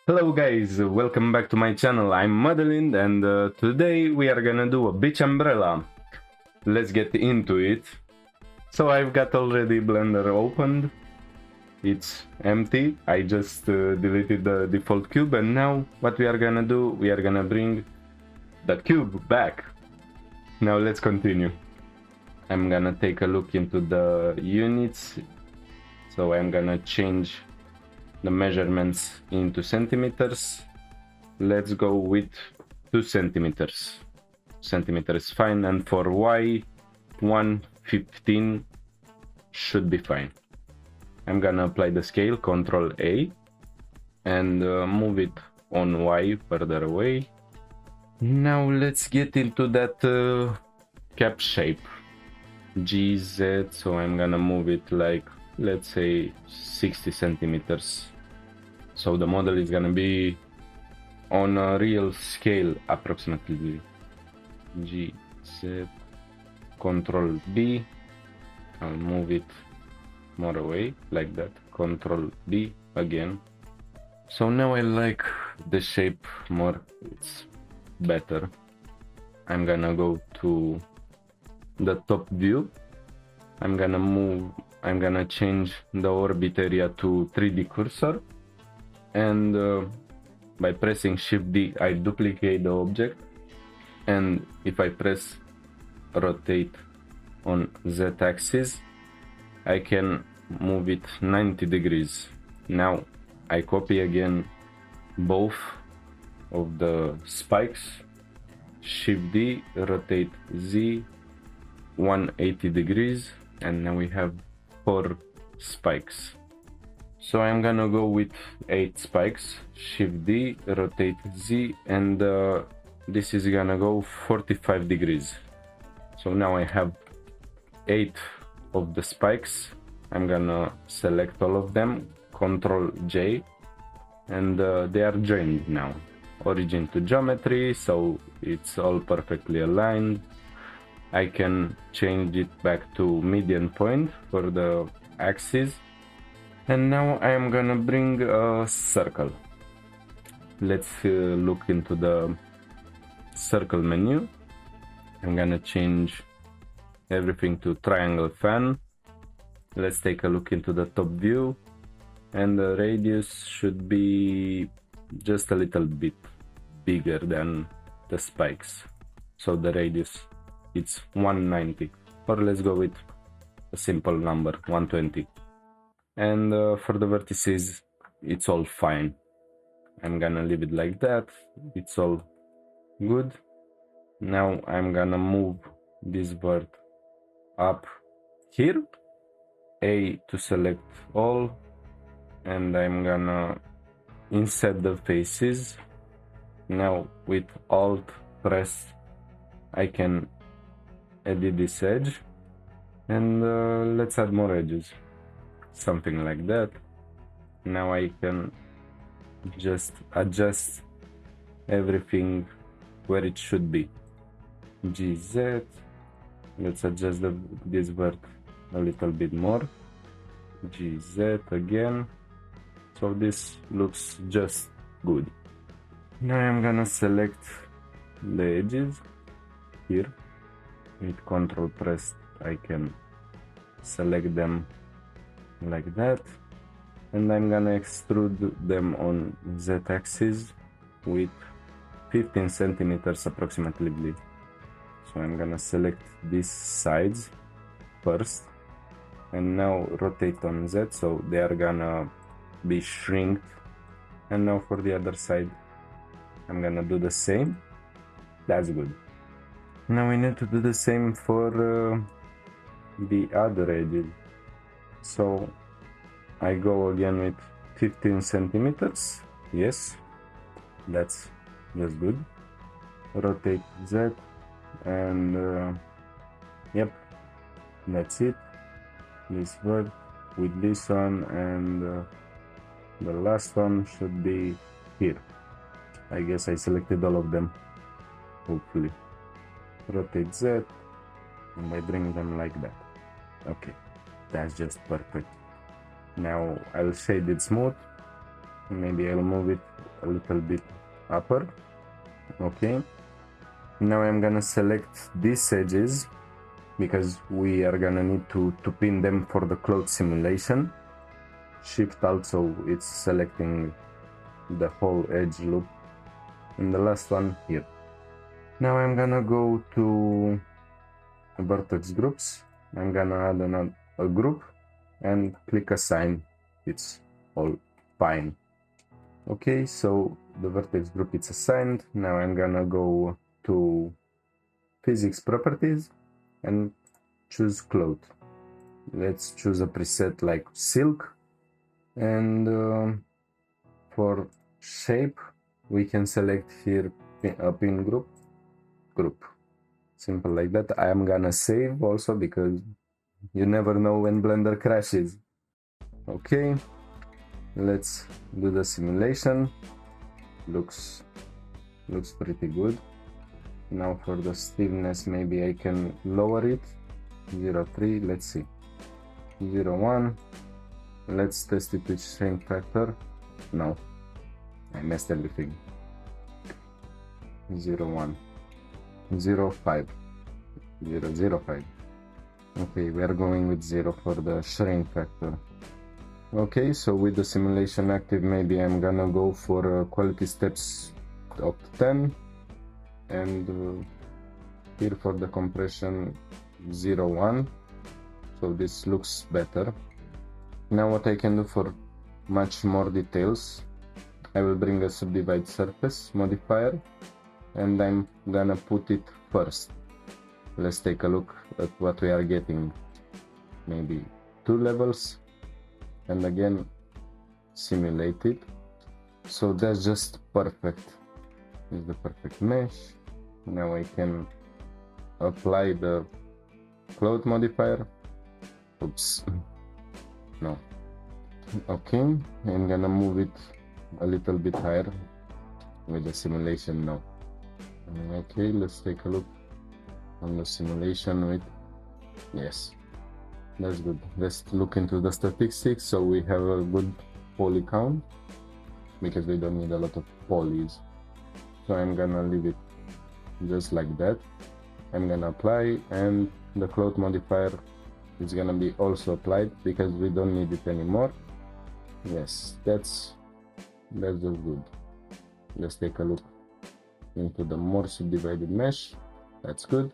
Hello guys, welcome back to my channel. I'm Madeline and today we are gonna do a beach umbrella. Let's get into it. So I've got already Blender opened. It's empty. I just deleted the default cube, and now what we are gonna do, we are gonna bring the cube back. Now let's continue. I'm gonna take a look into the units. So I'm gonna change the measurements into centimeters. Let's go with 2 centimeters. Centimeter is fine, and for Y, 115 should be fine. I'm gonna apply the scale, Ctrl A, and move it on Y further away. Now let's get into that cap shape, GZ. So I'm gonna move it like, let's say 60 centimeters. So the model is gonna be on a real scale approximately. GZ, Ctrl B, I'll move it more away like that, Ctrl B again. So now I like the shape more, it's better. I'm gonna go to the top view. I'm gonna change the orbit area to 3D cursor, and by pressing Shift D I duplicate the object, and if I press rotate on Z axis I can move it 90 degrees. Now I copy again both of the spikes, Shift D, rotate Z 180 degrees, and now we have 4 spikes. So I'm gonna go with 8 spikes, Shift D, rotate Z, and this is gonna go 45 degrees. So now I have 8 of the spikes. I'm gonna select all of them, Ctrl J, and they are joined now. Origin to geometry, so it's all perfectly aligned. I can change it back to median point for the axis. And now I am gonna bring a circle. Let's look into the circle menu. I'm gonna change everything to triangle fan. Let's take a look into the top view, and the radius should be just a little bit bigger than the spikes. So the radius, it's 190, or let's go with a simple number, 120. And for the vertices it's all fine. I'm gonna leave it like that, it's all good. Now I'm gonna move this vert up here, A to select all, and I'm gonna insert the faces. Now with Alt press I can edit this edge, and let's add more edges, something like that. Now I can just adjust everything where it should be. GZ, let's adjust this vert a little bit more. GZ again, so this looks just good. Now I'm gonna select the edges here. With Ctrl pressed I can select them like that, and I'm gonna extrude them on Z axis with 15 centimeters approximately. So I'm gonna select these sides first, and now rotate on Z, so they are gonna be shrinked. And now for the other side I'm gonna do the same. That's good. Now we need to do the same for the other edges. So I go again with 15 centimeters. Yes, that's just good. Rotate Z, and yep, that's it. This word with this one, and the last one should be here. I guess I selected all of them, hopefully. Rotate Z, and I bring them like that. Okay, that's just perfect. Now I'll shade it smooth, Maybe I'll move it a little bit upper. Okay, now I'm gonna select these edges because we are gonna need to pin them for the cloth simulation. Shift also, it's selecting the whole edge loop, and the last one here. Now I'm gonna go to vertex groups. I'm gonna add a group and click assign. It's all fine. Okay, so the vertex group is assigned. Now I'm gonna go to physics properties and choose cloth. Let's choose a preset like silk, and for shape we can select here a pin group. Simple like that. I am gonna save also because you never know when Blender crashes. Okay, let's do the simulation. Looks pretty good. Now for the stiffness, maybe I can lower it. 0.3, let's see. 0.1, let's test it with shrink factor. No, I messed everything. 0.1, 0.5, 0.05. Okay, we are going with 0 for the shrink factor. Okay, so with the simulation active, maybe I'm gonna go for quality steps of 10, and here for the compression 0.1, so this looks better. Now what I can do for much more details, I will bring a subdivide surface modifier and I'm gonna put it first. Let's take a look at what we are getting. Maybe 2 levels, and again simulate it. So that's just perfect. It's the perfect mesh. Now I can apply the cloth modifier. Oops, no. Okay, I'm gonna move it a little bit higher with the simulation now. Okay, let's take a look on the simulation with, yes, that's good. Let's look into the statistics. So we have a good poly count because we don't need a lot of polys. So I'm gonna leave it just like that. I'm gonna apply, and the cloth modifier is gonna be also applied because we don't need it anymore. Yes, that's just good. Let's take a look into the more subdivided mesh. That's good,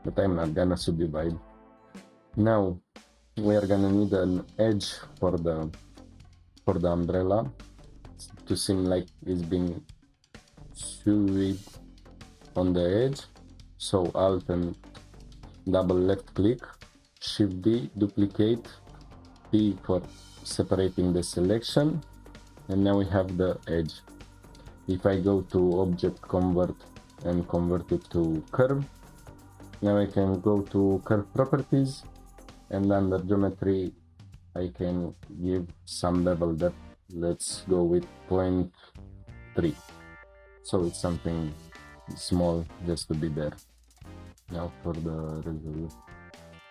but I'm not gonna subdivide. Now we are gonna need an edge for the umbrella to seem like it's being sewed on the edge. So Alt and double left click, Shift D, duplicate, P for separating the selection, and now we have the edge. If I go to object convert and convert it to curve, now I can go to curve properties, and under geometry I can give some bevel depth. Let's go with 0.3, so it's something small just to be there. Now for the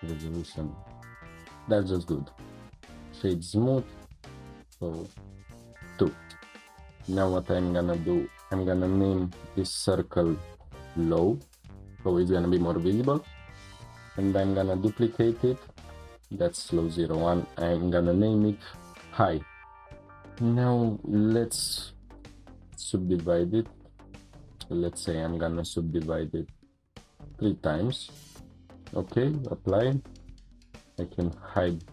resolution, that's just good. Shade smooth, so 2. Now what I'm gonna do, I'm gonna name this circle low, so it's gonna be more visible, and I'm gonna duplicate it. That's low 0.1. I'm gonna name it high. Now let's subdivide it. Let's say I'm gonna subdivide it 3 times. Okay, apply. I can hide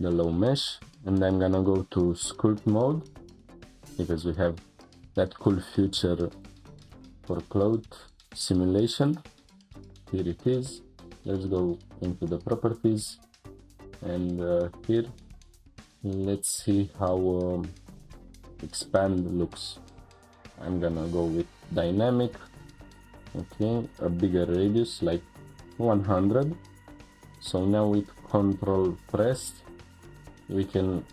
the low mesh, and I'm gonna go to sculpt mode because we have that cool feature for cloth simulation. Here it is. Let's go into the properties, and here let's see how expand looks. I'm gonna go with dynamic. Okay, a bigger radius like 100. So now with control pressed we can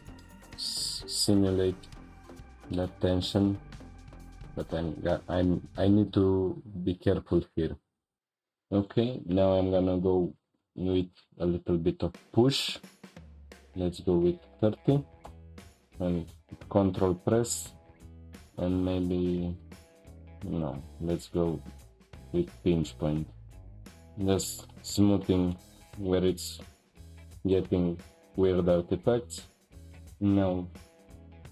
simulate that tension, but I need to be careful here. Okay, now I'm gonna go with a little bit of push. Let's go with 30. and control press, and maybe no, let's go with pinch point, just smoothing where it's getting weird artifacts. Now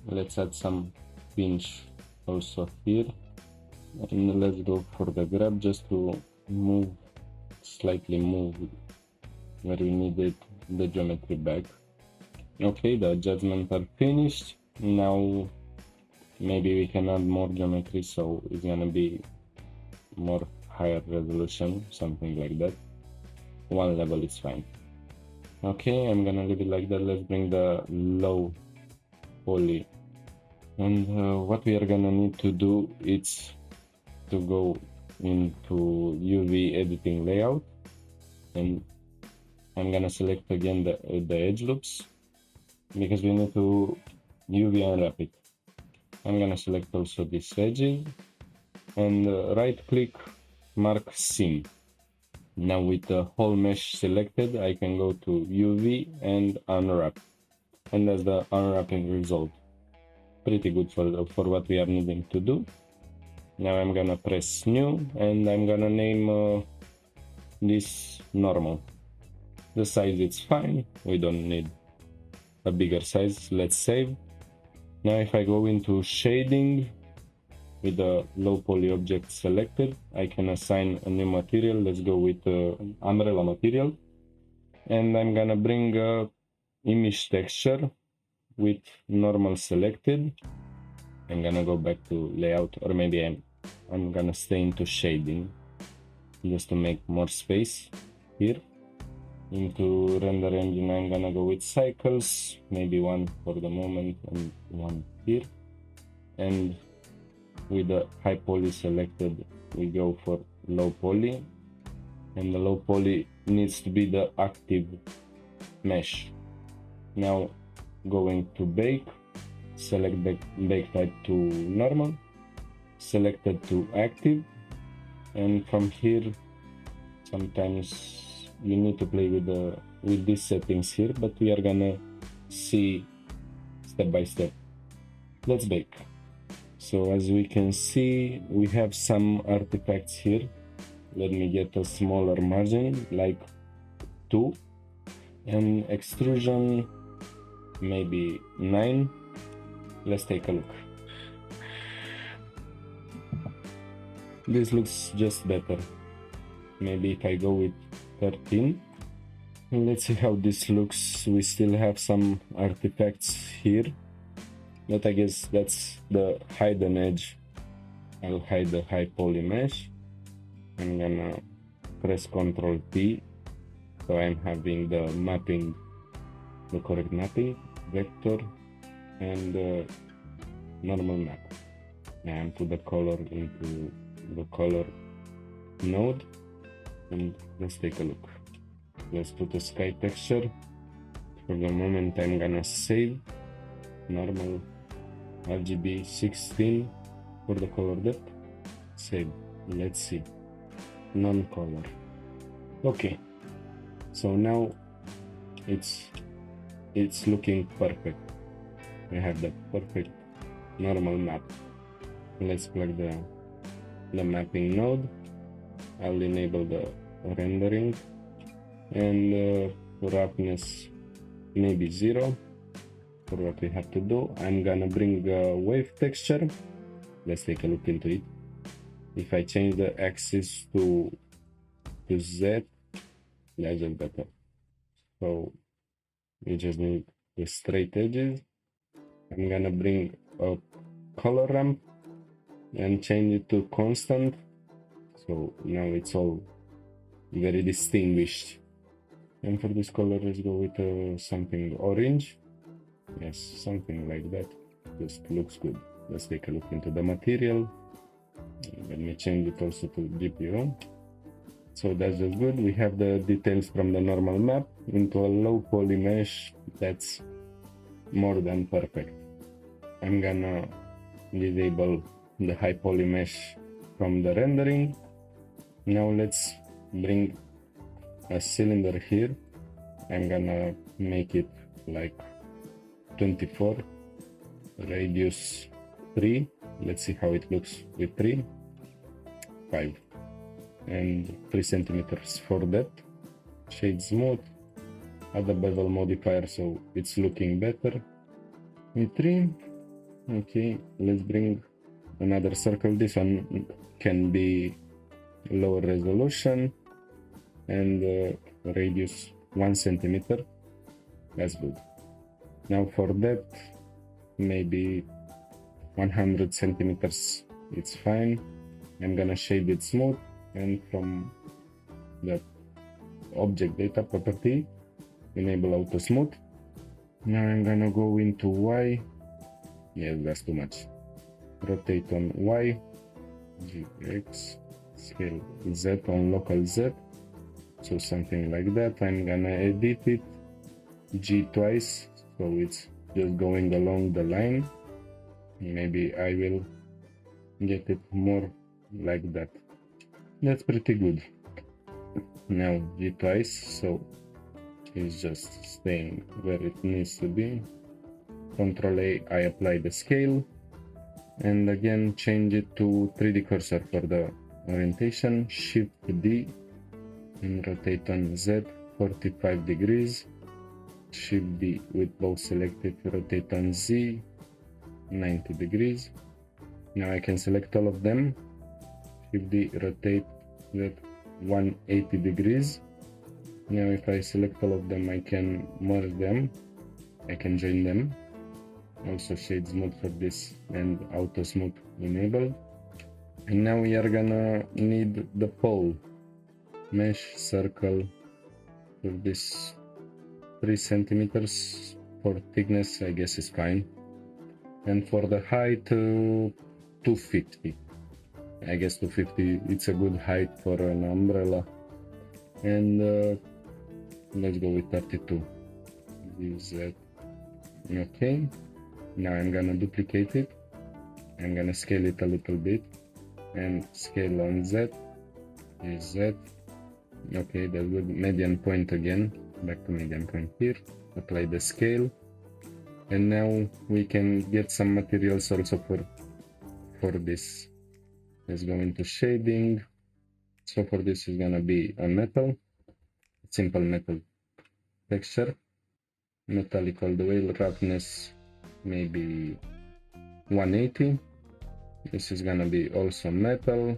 let's add some pinch also here, and let's go for the grab just to slightly move where we needed the geometry back. Okay, the adjustments are finished. Now maybe we can add more geometry, so it's gonna be more higher resolution, something like that. One level is fine. Okay, I'm gonna leave it like that. Let's bring the low poly, and what we are gonna need to do is to go into UV editing layout, and I'm gonna select again the edge loops because we need to UV unwrap it. I'm gonna select also this edges and right click, mark seam. Now with the whole mesh selected, I can go to UV and unwrap, and that's the unwrapping result. Pretty good for what we are needing to do. Now I'm gonna press new, and I'm gonna name this normal. The size is fine, we don't need a bigger size. Let's save. Now if I go into shading with the low poly object selected, I can assign a new material. Let's go with umbrella material, and I'm gonna bring a image texture with normal selected. I'm gonna go back to layout, or maybe I'm gonna stay into shading just to make more space here. Into render engine, I'm gonna go with cycles, maybe one for the moment and one here. And with the high poly selected, we go for low poly, and the low poly needs to be the active mesh. Now going to bake, select bake type to normal, selected to active, and from here sometimes you need to play with these settings here, but we are gonna see step by step. Let's bake. So as we can see, we have some artifacts here. Let me get a smaller margin, like 2, and extrusion maybe 9. Let's take a look. This looks just better. Maybe if I go with 13. Let's see how this looks. We still have some artifacts here, but I guess that's the hidden edge. I'll hide the high poly mesh. I'm gonna press Ctrl P, so I'm having the mapping, the correct mapping, vector, and normal map. And put the color into the color node, and let's take a look. Let's put a sky texture. For the moment I'm gonna save normal RGB 16 for the color depth. Save. Let's see. Non-color. Okay, so now it's looking perfect. We have the perfect normal map. Let's plug the mapping node. I'll enable the rendering, and roughness maybe 0 for what we have to do. I'm gonna bring a wave texture. Let's take a look into it. If I change the axis to Z, that's just better. So we just need the straight edges. I'm gonna bring a color ramp and change it to constant. So now it's all very distinguished. And for this color, let's go with something orange. Yes, something like that. Just looks good. Let's take a look into the material. Let me change it also to GPO. So that's just good. We have the details from the normal map into a low poly mesh. That's more than perfect. I'm gonna disable the high poly mesh from the rendering. Now let's bring a cylinder here. I'm gonna make it like 24 radius 3. Let's see how it looks with 3. 5 and 3 centimeters for that. Shade smooth, add a bevel modifier so it's looking better with 3. Okay, let's bring another circle. This one can be lower resolution and radius 1 centimeter. That's good. Now for that, maybe 100 centimeters, it's fine. I'm gonna shade it smooth, and from the object data property, enable auto smooth. Now I'm gonna go into Y. Yeah, that's too much. Rotate on Y, GX, scale Z on local Z. So something like that. I'm gonna edit it G twice, so it's just going along the line. Maybe I will get it more like that. That's pretty good. Now G twice, so it's just staying where it needs to be. Control A, I apply the scale, and again change it to 3D cursor for the orientation. Shift D and rotate on Z 45 degrees. Shift D with both selected, rotate on Z 90 degrees. Now I can select all of them. Shift D, rotate that 180 degrees. Now if I select all of them, I can merge them. I can join them. Also shade smooth for this and auto smooth enabled. And now we are gonna need the pole. Mesh circle for this 3 centimeters for thickness, I guess is fine. And for the height, 250. I guess 250, it's a good height for an umbrella. And let's go with 32. Z. Okay. Now I'm gonna duplicate it. I'm gonna scale it a little bit and scale on Z. Z. Okay, that's good. Median point again. Back to median point here. Apply the scale. And now we can get some materials also for this. Let's go into shading. So for this is gonna be a metal. Simple metal texture. Metallic all the way. Roughness maybe 180. This is gonna be also metal,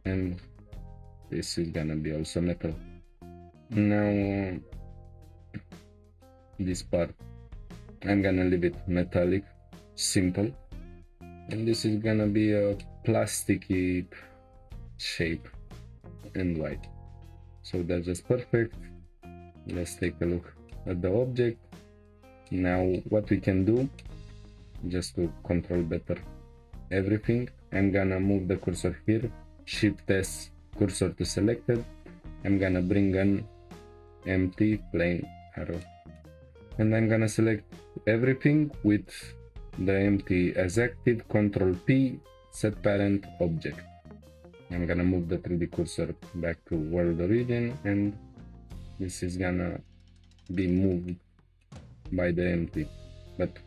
and this is gonna be also metal. Now this part I'm gonna leave it metallic, simple, and this is gonna be a plasticky shape and white. So that's just perfect. Let's take a look at the object. Now what we can do, just to control better everything, I'm gonna move the cursor here, Shift S, cursor to selected. I'm gonna bring an empty plain arrow, and I'm gonna select everything with the empty as active. Control P, set parent object. I'm gonna move the 3D cursor back to world origin, and this is gonna be moved by the empty. But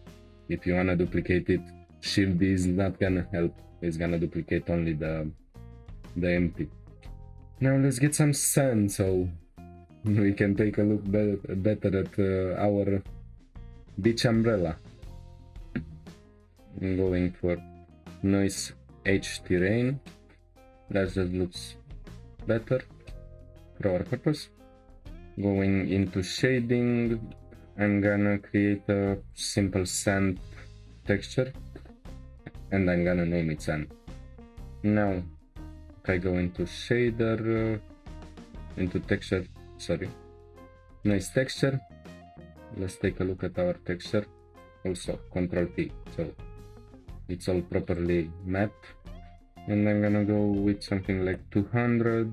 if you wanna duplicate it, Shift D is not gonna help. It's gonna duplicate only the empty. Now let's get some sand so we can take a look better at our beach umbrella. I'm going for noise H terrain. That just looks better for our purpose. Going into shading, I'm gonna create a simple sand texture, and I'm gonna name it sand. Now if I go into shader, into texture, noise texture, let's take a look at our texture. Also Control T, so it's all properly mapped. And I'm gonna go with something like 200,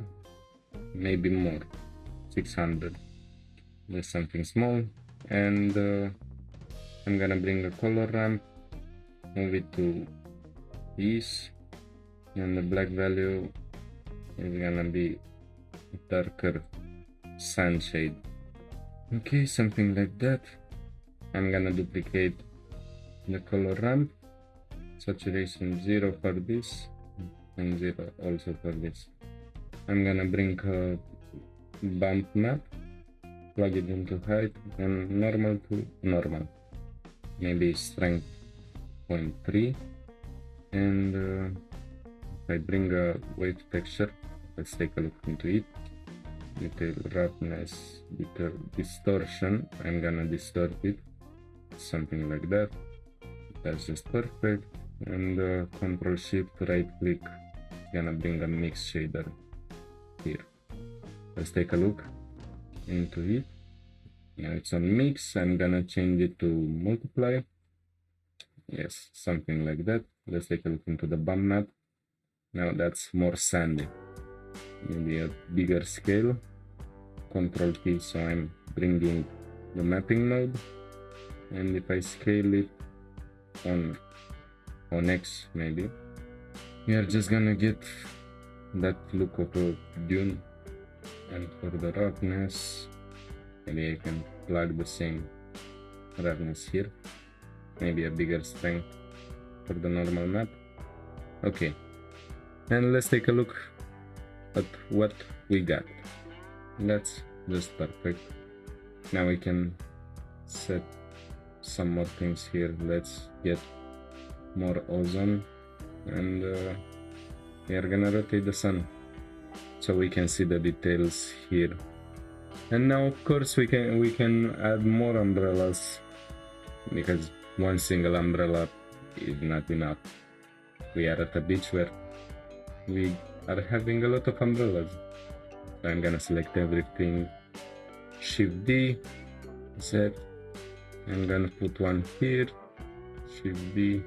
maybe more, 600. There's something small. And I'm gonna bring a color ramp, move it to ease, and the black value is gonna be darker sand shade. Okay, something like that. I'm gonna duplicate the color ramp, saturation 0 for this and 0 also for this. I'm gonna bring a bump map, plug it into height and normal to normal, maybe strength 0.3, and if I bring a wave texture, let's take a look into it. Detail roughness, detail distortion, I'm gonna distort it, something like that. That's just perfect. And Control Shift right click, gonna bring a mix shader here. Let's take a look into it. Now it's on mix. I'm gonna change it to multiply. Yes, something like that. Let's take a look into the bump map. Now that's more sandy, maybe a bigger scale. Control T, so I'm bringing the mapping node, and if I scale it on X, maybe we are just gonna get that look of a dune. And for the roughness, maybe I can plug the same roughness here, maybe a bigger strength for the normal map. Okay, and let's take a look at what we got. That's just perfect. Now we can set some more things here. Let's get more ozone, and we are gonna rotate the sun so we can see the details here. And now of course we can add more umbrellas, because one single umbrella is not enough. We are at a beach where we are having a lot of umbrellas. So I'm gonna select everything, Shift D, Z, I'm gonna put one here, Shift D,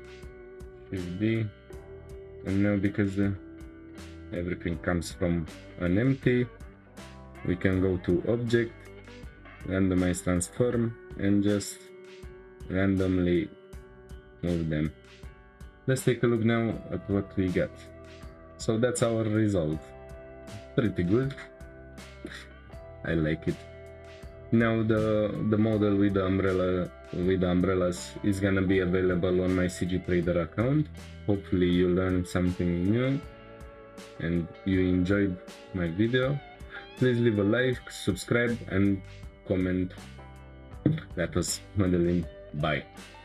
Shift D, and now because everything comes from an empty, we can go to Object, Randomize Transform, and just randomly move them. Let's take a look now at what we got. So that's our result. Pretty good. I like it. Now the model with the umbrellas is gonna be available on my CG Trader account. Hopefully you learned something new and you enjoyed my video. Please leave a like, subscribe and comment. That was Madeline. Bye.